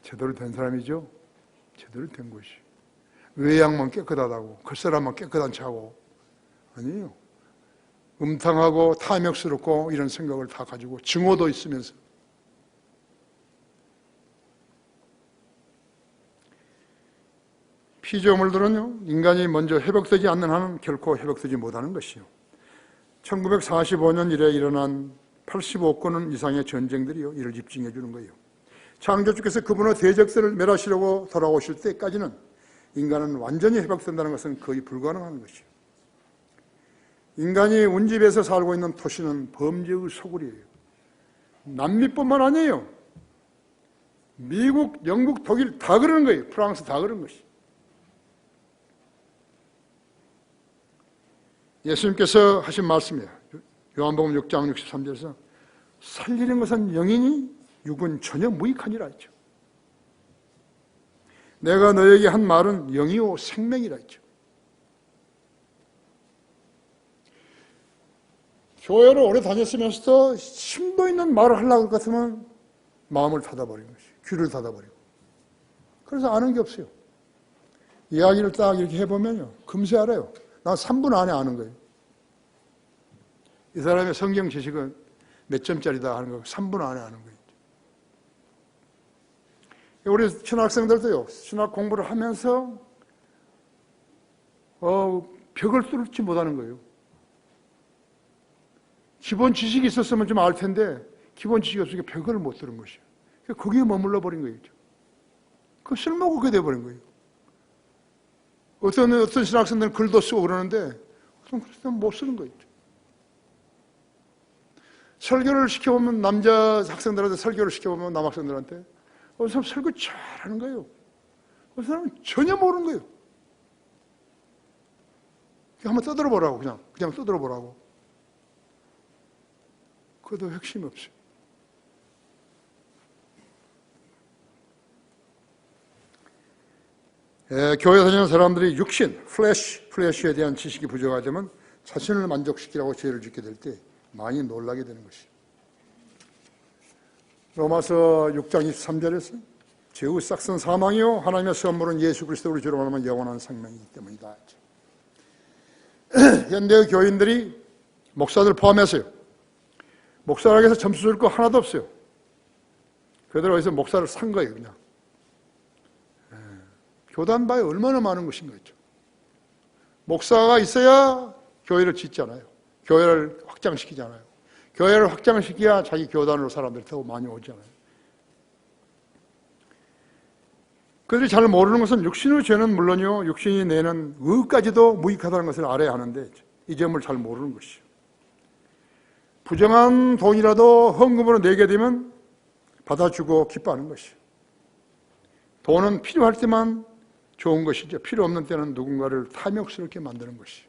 제대로 된 사람이죠. 제대로 된 것이. 외양만 깨끗하다고, 겉사람만 깨끗한 차고, 아니에요. 음탕하고 탐욕스럽고 이런 생각을 다 가지고 증오도 있으면서. 피조물들은요, 인간이 먼저 회복되지 않는 한은 결코 회복되지 못하는 것이요. 1945년 이래 일어난 85건 이상의 전쟁들이요, 이를 입증해 주는 거예요. 창조주께서 그분의 대적들을 멸하시려고 돌아오실 때까지는 인간은 완전히 회복된다는 것은 거의 불가능한 것이요. 인간이 운집에서 살고 있는 도시는 범죄의 소굴이에요. 남미뿐만 아니에요. 미국, 영국, 독일 다 그러는 거예요. 프랑스 다 그런 것이. 예수님께서 하신 말씀이에요. 요한복음 6장 63절에서 살리는 것은 영이니 육은 전혀 무익하니라 했죠. 내가 너에게 한 말은 영이요 생명이라 했죠. 교회를 오래 다녔으면서도 심도 있는 말을 하려고 할 것 같으면 마음을 닫아버리는 것이, 귀를 닫아버리고. 그래서 아는 게 없어요. 이야기를 딱 이렇게 해보면요, 금세 알아요. 난 3분 안에 아는 거예요. 이 사람의 성경 지식은 몇 점짜리다 하는 거 3분 안에 아는 거예요. 우리 신학생들도요, 신학 공부를 하면서 벽을 뚫지 못하는 거예요. 기본 지식이 있었으면 좀 알 텐데 기본 지식이 없으니까 벽을 못 뚫은 것이에요. 거기에 머물러 버린 거예요. 그 쓸모가 그게 돼버린 거예요. 어떤 신학생들은 글도 쓰고 그러는데 어떤 그리스도는 못 쓰는 거예요. 설교를 시켜보면, 남자 학생들한테 설교를 시켜보면 남학생들한테 어느 사람 설교 잘하는 거예요. 어느 사람은 전혀 모르는 거예요. 한번 떠들어보라고, 그냥 떠들어보라고. 그것도 핵심이 없어요. 교회 다니는 사람들이 육신, 플래시에 대한 지식이 부족하다면 자신을 만족시키라고 죄를 짓게 될 때 많이 놀라게 되는 것이에요. 로마서 6장 23절에서 죄의 싹은 사망이요 하나님의 선물은 예수 그리스도로 주로 말하면 영원한 생명이기 때문이다. 현대의 교인들이 목사들 포함해서요, 목사에게서 점수 줄 거 하나도 없어요. 그들 어디서 목사를 산 거예요, 그냥. 교단바에 얼마나 많은 것인가 했죠. 목사가 있어야 교회를 짓잖아요. 교회를 확장시키잖아요. 교회를 확장시켜야 자기 교단으로 사람들이 더 많이 오잖아요. 그들이 잘 모르는 것은 육신의 죄는 물론이요, 육신이 내는 의까지도 무익하다는 것을 알아야 하는데 이 점을 잘 모르는 것이요. 부정한 돈이라도 헌금으로 내게 되면 받아주고 기뻐하는 것이요. 돈은 필요할 때만 좋은 것이죠. 필요 없는 때는 누군가를 탐욕스럽게 만드는 것이요.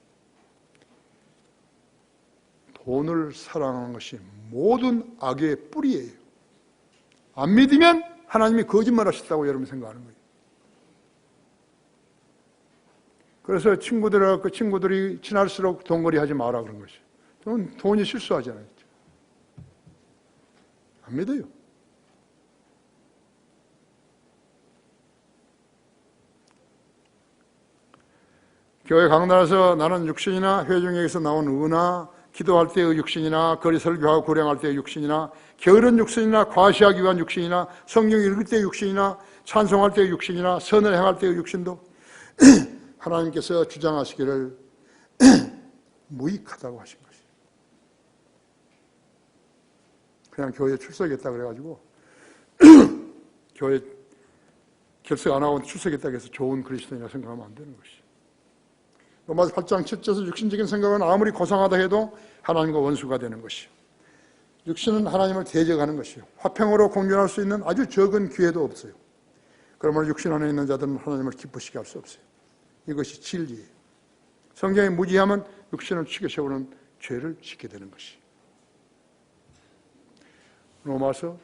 돈을 사랑하는 것이 모든 악의 뿌리예요. 안 믿으면 하나님이 거짓말하셨다고 여러분이 생각하는 거예요. 그래서 친구들이 친할수록 돈거리 하지 마라 그런 것이. 돈이 실수하잖아요. 안 믿어요. 교회 강단에서 나는 육신이나 회중에게서 나온 의나 기도할 때의 육신이나 거리 설교하고 구령할 때의 육신이나 게으른 육신이나 과시하기 위한 육신이나 성경 읽을 때의 육신이나 찬송할 때의 육신이나 선을 행할 때의 육신도 하나님께서 주장하시기를 무익하다고 하신 것이에요. 그냥 교회에 출석했다 그래가지고 교회 결석 안 하고 출석했다고 해서 좋은 그리스도인이라 생각하면 안 되는 것이에요. 로마서 8장 7절에서 육신적인 생각은 아무리 고상하다 해도 하나님과 원수가 되는 것이요. 육신은 하나님을 대적하는 것이요. 화평으로 공존할 수 있는 아주 적은 기회도 없어요. 그러므로 육신 안에 있는 자들은 하나님을 기쁘시게 할 수 없어요. 이것이 진리예요. 성경의 무지함은 육신을 치게 세우는 죄를 짓게 되는 것이에요. 로마서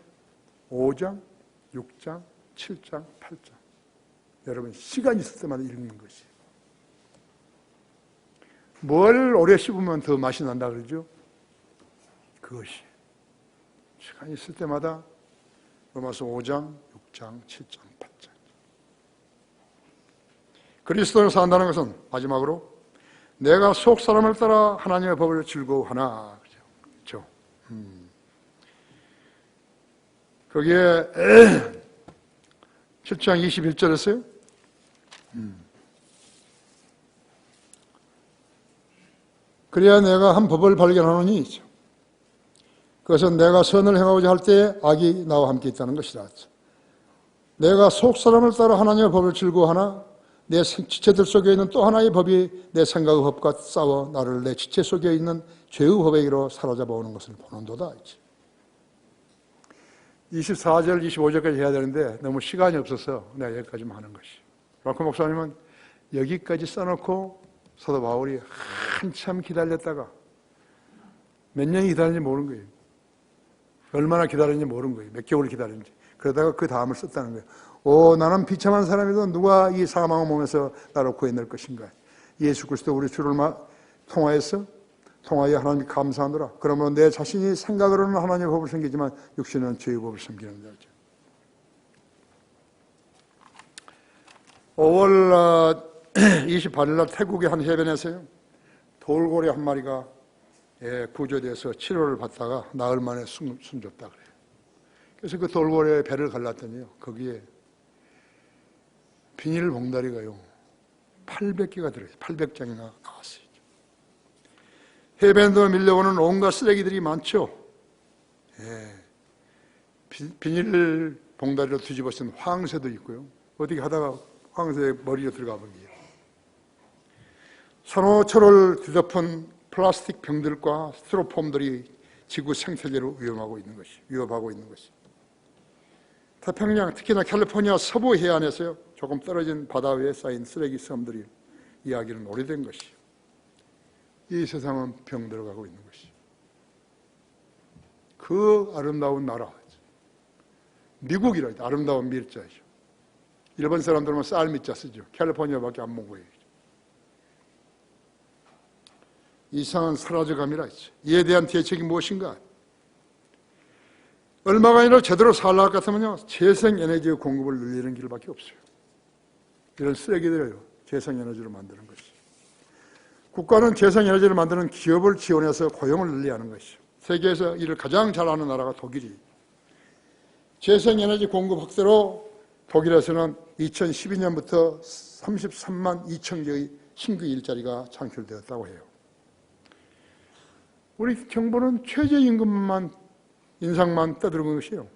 5장, 6장, 7장, 8장. 여러분 시간 있을 때마다 읽는 것이에요. 뭘 오래 씹으면 더 맛이 난다 그러죠? 그것이 시간 있을 때마다 로마서 5장, 6장, 7장, 8장. 그리스도를 산다는 것은 마지막으로 내가 속 사람을 따라 하나님의 법을 즐거워하나. 그렇죠? 거기에 7장 21절에서요. 그래야 내가 한 법을 발견하노니 그것은 내가 선을 행하고자 할 때에 악이 나와 함께 있다는 것이라. 내가 속 사람을 따라 하나님의 법을 즐거워하나 내 지체들 속에 있는 또 하나의 법이 내 생각의 법과 싸워 나를 내 지체 속에 있는 죄의 법에게로 사로잡아오는 것을 보는도다. 24절, 25절까지 해야 되는데 너무 시간이 없어서 내가 여기까지만 하는 것이. 라코 목사님은 여기까지 써놓고 사도 바울이 한참 기다렸다가 몇 년이 기다렸는지 모르는 거예요. 얼마나 기다렸는지 모르는 거예요. 몇 개월 기다렸는지. 그러다가 그 다음을 썼다는 거예요. 나는 비참한 사람이도 누가 이 사망의 몸에서 나를 구해낼 것인가. 예수 그리스도 우리 주를 통하여 하나님께 감사하노라. 그러면 내 자신이 생각으로는 하나님의 법을 섬기지만 육신은 죄의 법을 섬기는 거죠. 5월 28일 날 태국의 한 해변에서요. 돌고래 한 마리가 구조돼서 치료를 받다가 나흘 만에 숨졌다 그래요. 그래서 그 돌고래의 배를 갈랐더니요. 거기에 비닐 봉다리가요. 800개가 들어있어요. 800장이나 나왔어요. 해변도 밀려오는 온갖 쓰레기들이 많죠. 비닐 봉다리로 뒤집어 쓴 황새도 있고요. 어떻게 하다가 황새 머리로 들어가 버리게요. 산호초를 뒤덮은 플라스틱 병들과 스티로폼들이 지구 생태계를 위협하고 있는 것이. 태평양, 특히나 캘리포니아 서부 해안에서요. 조금 떨어진 바다 위에 쌓인 쓰레기 섬들이 이야기는 오래된 것이요. 이 세상은 병들어가고 있는 것이요. 그 아름다운 나라, 미국이라 아름다운 밀자죠. 일본 사람들은 쌀밀자 쓰죠. 캘리포니아밖에 안 먹어요. 이상은 사라져감이라 했죠. 이에 대한 대책이 무엇인가? 얼마가 아니라 제대로 살라고 같으면요. 재생에너지의 공급을 늘리는 길밖에 없어요. 이런 쓰레기들을요. 재생에너지로 만드는 것이죠. 국가는 재생에너지를 만드는 기업을 지원해서 고용을 늘려야 하는 것이죠. 세계에서 이를 가장 잘하는 나라가 독일이에요. 재생에너지 공급 확대로 독일에서는 2012년부터 33만 2천 개의 신규 일자리가 창출되었다고 해요. 우리 정부는 최저임금만 인상만 떠드는 것이에요.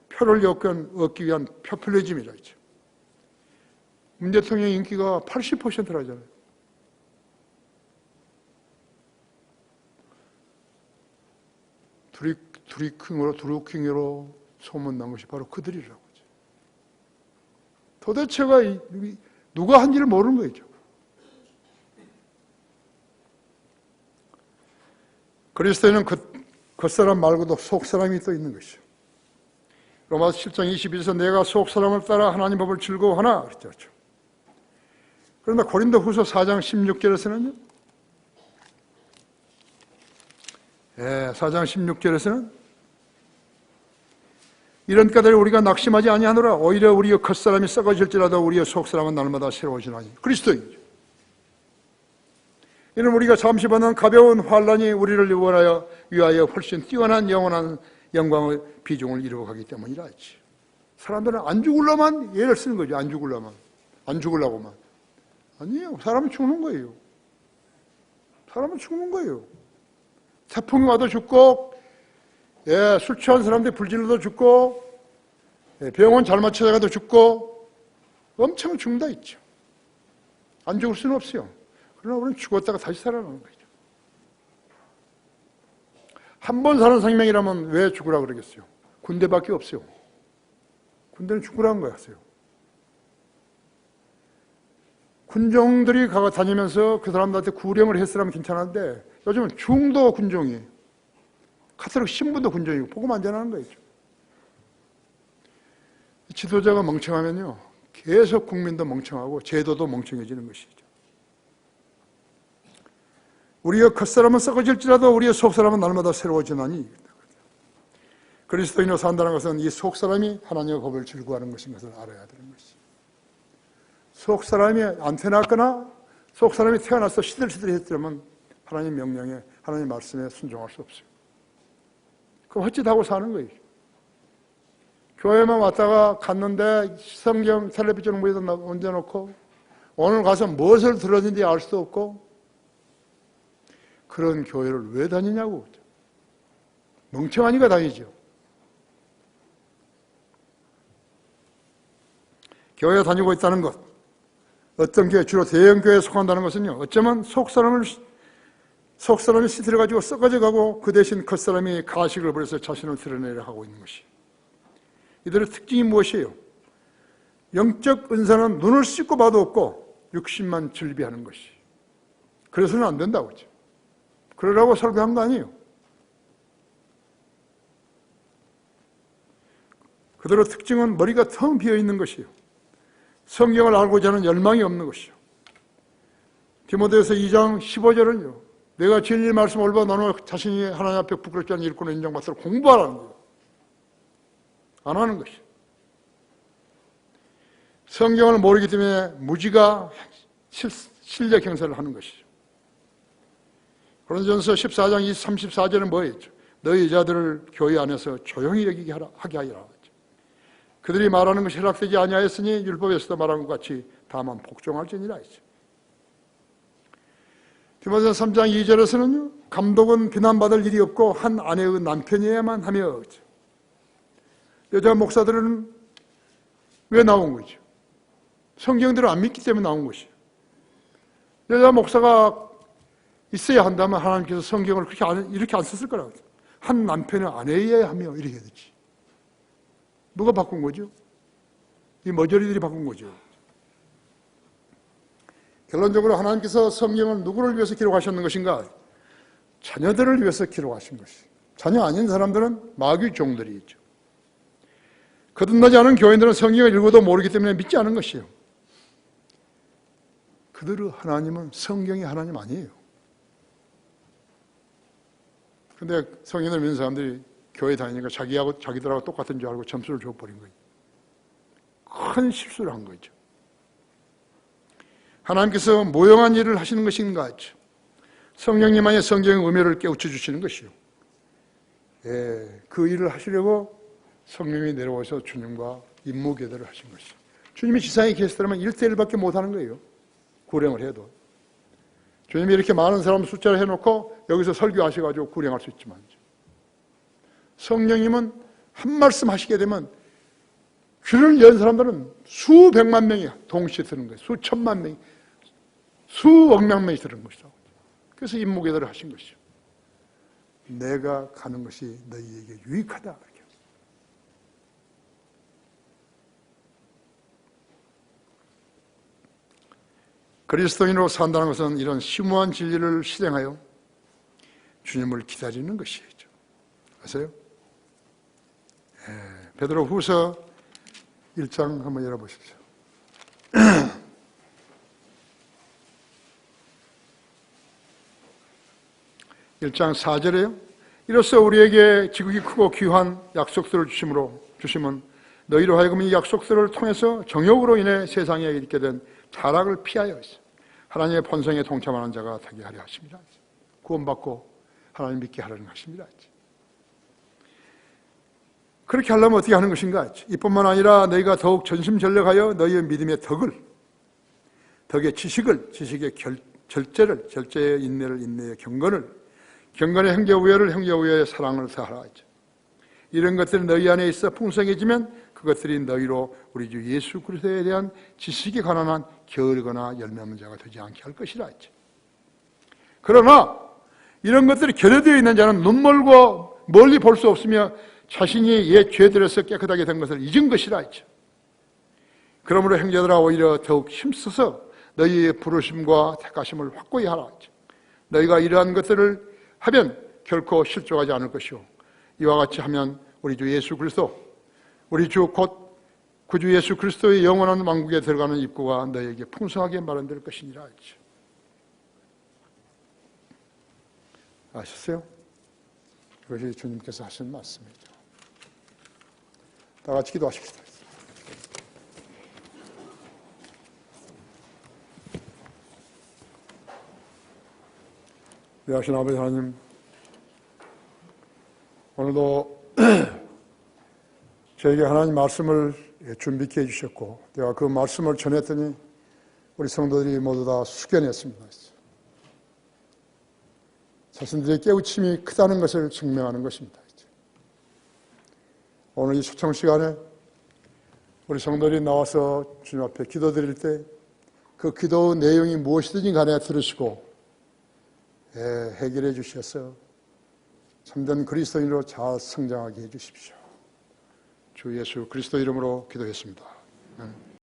표를 얻기 위한 포퓰리즘이라 했죠. 문 대통령 인기가 80%라잖아요. 드루킹으로 소문난 것이 바로 그들이라고 하죠. 도대체가 누가 한지를 모르는 거죠. 그리스도인은 겉사람 말고도 속사람이 또 있는 것이죠. 로마서 7장 22절에서 내가 속사람을 따라 하나님 법을 즐거워하나 그랬죠. 그런데 고린도후서 4장 16절에서는요. 4장 16절에서는 이런 까닭에 우리가 낙심하지 아니하노라. 오히려 우리의 겉사람이 썩어질지라도 우리의 속사람은 날마다 새로워지나니. 그리스도이죠. 이는 우리가 잠시 받는 가벼운 환난이 우리를 위하여 훨씬 뛰어난 영원한 영광의 비중을 이루어가기 때문이라 했지. 사람들은 안 죽으려만 예를 쓰는 거죠. 안 죽으려만. 안 죽으려고만. 아니에요. 사람은 죽는 거예요. 사람은 죽는 거예요. 태풍이 와도 죽고, 술 취한 사람들이 불질러도 죽고, 병원 잘못 찾아가도 죽고, 엄청 죽는다 있죠. 안 죽을 수는 없어요. 그러나 우리는 죽었다가 다시 살아나는 거죠. 한 번 사는 생명이라면 왜 죽으라 그러겠어요? 군대밖에 없어요. 군대는 죽으라는 거였어요. 군종들이 다니면서 그 사람들한테 구령을 했으면 괜찮은데 요즘은 중도 군종이에요. 카톨릭 신부도 군종이고 복음 안 전하는 거죠. 지도자가 멍청하면요 계속 국민도 멍청하고 제도도 멍청해지는 것이죠. 우리의 겉사람은 썩어질지라도 우리의 속사람은 날마다 새로워지나니. 그리스도인으로 산다는 것은 이 속사람이 하나님의 법을 즐거워하는 것인 것을 알아야 되는 것이죠. 속사람이 안 태어났거나 속사람이 태어나서 시들시들했다면 하나님 명령에, 하나님 말씀에 순종할 수 없어요. 그럼 헛짓하고 사는 거예요. 교회만 왔다가 갔는데 성경 텔레비전 위에다 얹어놓고 오늘 가서 무엇을 들었는지 알 수도 없고 그런 교회를 왜 다니냐고. 멍청하니까 다니죠. 교회 다니고 있다는 것, 어떤 교회, 주로 대형교회에 속한다는 것은요, 어쩌면 속사람이 시들어가지고 썩어져 가고 그 대신 겉사람이 가식을 부려서 자신을 드러내려 하고 있는 것이. 이들의 특징이 무엇이에요? 영적 은사는 눈을 씻고 봐도 없고 육신만 즐비하는 것이. 그래서는 안 된다고 하죠. 그러라고 설교한 거 아니에요. 그대로 특징은 머리가 텅 비어 있는 것이에요. 성경을 알고자 하는 열망이 없는 것이요. 디모데후서 2장 15절은요. 내가 진리 말씀 올바 너는 자신이 하나님 앞에 부끄럽지 않은 일꾼을 인정받도록 공부하라는 거예요. 안 하는 것이요. 성경을 모르기 때문에 무지가 실력 행사를 하는 것이죠. 고린도전서 14장 34절은 뭐예요? 너희 여자들을 교회 안에서 조용히 여기게 하게 하리라. 그들이 말하는 것이 허락되지 아니하였으니 율법에서도 말한 것 같이 다만 복종할지니라 했죠. 디모데전서 3장 2절에서는요. 감독은 비난받을 일이 없고 한 아내의 남편이어야만 하며 여자 목사들은 왜 나온 거죠? 성경대로 안 믿기 때문에 나온 것이에요. 여자 목사가 있어야 한다면 하나님께서 성경을 이렇게 안 썼을 거라고. 한 남편의 아내여야 하며 이렇게 해야 되지. 누가 바꾼 거죠? 이 머저리들이 바꾼 거죠. 결론적으로 하나님께서 성경을 누구를 위해서 기록하셨는 것인가? 자녀들을 위해서 기록하신 것이에요. 자녀 아닌 사람들은 마귀 종들이 있죠. 거듭나지 않은 교인들은 성경을 읽어도 모르기 때문에 믿지 않은 것이에요. 그들의 하나님은 성경이 하나님 아니에요. 근데 성경을 믿는 사람들이 교회 다니니까 자기들하고 똑같은 줄 알고 점수를 줘버린 거예요. 큰 실수를 한 거죠. 하나님께서 모형한 일을 하시는 것인가 하죠. 성령님만이 성경의 의미를 깨우쳐 주시는 것이요. 그 일을 하시려고 성령이 내려와서 주님과 임무교대를 하신 것이죠. 주님이 지상에 계시더라면 1대1밖에 못하는 거예요. 구령을 해도. 주님이 이렇게 많은 사람 숫자를 해놓고 여기서 설교하셔가지고 구령할 수 있지만 성령님은 한 말씀 하시게 되면 귀를 연 사람들은 수백만 명이 동시에 들은 거예요. 수천만 명이, 수억만 명이 들은 것이죠. 그래서 임무계대를 하신 것이죠. 내가 가는 것이 너희에게 유익하다. 그리스도인으로 산다는 것은 이런 심오한 진리를 실행하여 주님을 기다리는 것이죠. 아세요? 베드로 후서 1장 한번 열어보십시오. 1장 4절에요. 이로써 우리에게 지극히 크고 귀한 약속들을 주심은 너희로 하여금 이 약속들을 통해서 정욕으로 인해 세상에 있게 된 타락을 피하여 있어 하나님의 본성에 동참하는 자가 되게 하려 하십니다. 구원받고 하나님 믿게 하려는 것입니다. 그렇게 하려면 어떻게 하는 것인가? 이뿐만 아니라 너희가 더욱 전심전력하여 너희의 믿음의 덕의 지식의 절제의 인내를 인내의 경건의 형제우애를 형제우애의 사랑을 사하라. 이런 것들이 너희 안에 있어 풍성해지면 그것들이 너희로 우리 주 예수 그리스도에 대한 지식이 가난한 게으르거나 열매 없는 자가 되지 않게 할 것이라. 그러나 이런 것들이 결여되어 있는 자는 눈멀고 멀리 볼 수 없으며 자신이 옛 죄들에서 깨끗하게 된 것을 잊은 것이라 했죠. 그러므로 형제들아 오히려 더욱 힘써서 너희의 부르심과 택하심을 확고히 하라 했죠. 너희가 이러한 것들을 하면 결코 실족하지 않을 것이요 이와 같이 하면 우리 주 예수 그리스도 우리 주 곧 구주 예수 그리스도의 영원한 왕국에 들어가는 입구가 너희에게 풍성하게 마련될 것이니라 했죠. 아셨어요? 이것이 주님께서 하신 말씀이죠. 다 같이 기도하십시다. 위하신 아버지 하나님, 오늘도 저에게 하나님 말씀을 준비케 해주셨고 내가 그 말씀을 전했더니 우리 성도들이 모두 다 숙연했습니다. 자신들의 깨우침이 크다는 것을 증명하는 것입니다. 오늘 이 초청 시간에 우리 성도들이 나와서 주님 앞에 기도드릴 때 그 기도 내용이 무엇이든지 간에 들으시고 해결해 주셔서 참된 그리스도인으로 잘 성장하게 해 주십시오. 주 예수 그리스도 이름으로 기도했습니다.